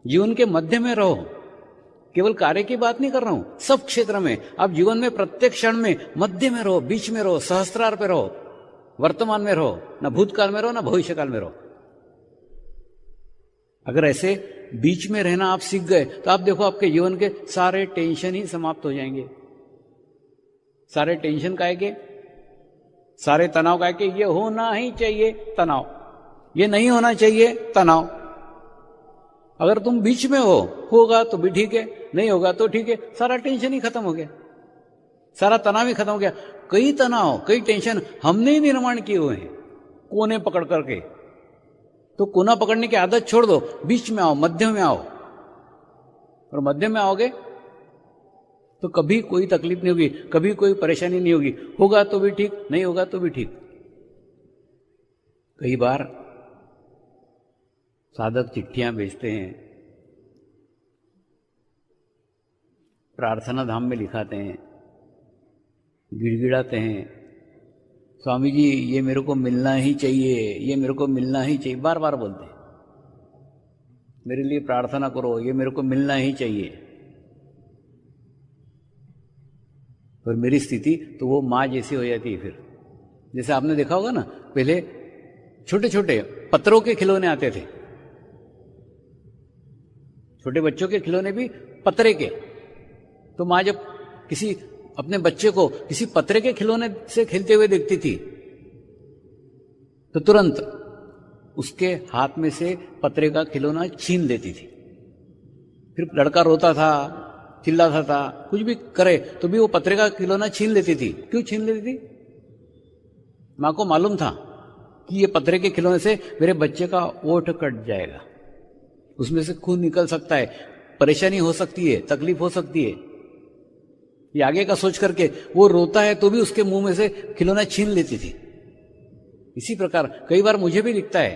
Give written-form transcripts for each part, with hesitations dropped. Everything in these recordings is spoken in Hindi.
जीवन के मध्य में रहो। केवल कार्य की बात नहीं कर रहा हूं, सब क्षेत्र में आप जीवन में प्रत्येक क्षण में मध्य में रहो, बीच में रहो, सहस्त्रार पे रहो, वर्तमान में रहो, ना भूतकाल में रहो ना भविष्यकाल में रहो। अगर ऐसे बीच में रहना आप सीख गए तो आप देखो आपके जीवन के सारे टेंशन ही समाप्त हो जाएंगे। सारे टेंशन काहे के, सारे तनाव काहे के, ये होना ही चाहिए तनाव, ये नहीं होना चाहिए तनाव। अगर तुम बीच में हो, होगा तो भी ठीक है, नहीं होगा तो ठीक है, सारा टेंशन ही खत्म हो गया, सारा तनाव ही खत्म हो गया। कई तनाव कई टेंशन हमने ही निर्माण किए हुए हैं कोने पकड़ करके। तो कोना पकड़ने की आदत छोड़ दो, बीच में आओ, मध्य में आओ। और मध्य में आओगे तो कभी कोई तकलीफ नहीं होगी, कभी कोई परेशानी नहीं होगी, होगा तो भी ठीक, नहीं होगा तो भी ठीक। कई बार साधक चिट्ठियां भेजते हैं, प्रार्थना धाम में लिखाते हैं, गिड़गिड़ाते हैं, स्वामी जी ये मेरे को मिलना ही चाहिए, ये मेरे को मिलना ही चाहिए, बार बार बोलते हैं, मेरे लिए प्रार्थना करो, ये मेरे को मिलना ही चाहिए। और मेरी स्थिति तो वो माँ जैसी हो जाती है। फिर जैसे आपने देखा होगा ना, पहले छोटे छोटे पत्थरों के खिलौने आते थे, छोटे बच्चों के खिलौने भी पत्थरे के। तो माँ जब किसी अपने बच्चे को किसी पत्थरे के खिलौने से खेलते हुए देखती थी तो तुरंत उसके हाथ में से पत्थरे का खिलौना छीन लेती थी। फिर लड़का रोता था, चिल्लाता था, कुछ भी करे तो भी वो पत्थरे का खिलौना छीन लेती थी। क्यों छीन लेती थी? माँ को मालूम था कि ये पत्थरे के खिलौने से मेरे बच्चे का ओठ कट जाएगा, उसमें से खून निकल सकता है, परेशानी हो सकती है, तकलीफ हो सकती है। ये आगे का सोच करके वो रोता है तो भी उसके मुंह में से खिलौना छीन लेती थी। इसी प्रकार कई बार मुझे भी दिखता है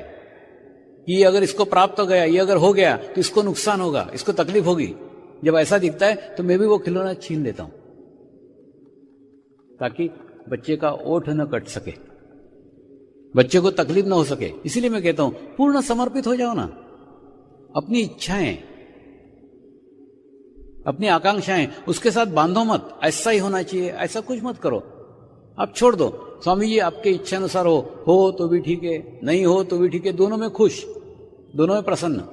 कि अगर इसको प्राप्त हो गया, ये अगर हो गया तो इसको नुकसान होगा, इसको तकलीफ होगी। जब ऐसा दिखता है तो मैं भी वो खिलौना छीन लेता हूं ताकि बच्चे का ओठ न कट सके, बच्चे को तकलीफ ना हो सके। इसीलिए मैं कहता हूं पूर्ण समर्पित हो जाओ ना। अपनी इच्छाएं, अपनी आकांक्षाएं उसके साथ बांधो मत, ऐसा ही होना चाहिए, ऐसा कुछ मत करो। आप छोड़ दो, स्वामी जी आपके इच्छा अनुसार हो तो भी ठीक है, नहीं हो तो भी ठीक है, दोनों में खुश, दोनों में प्रसन्न।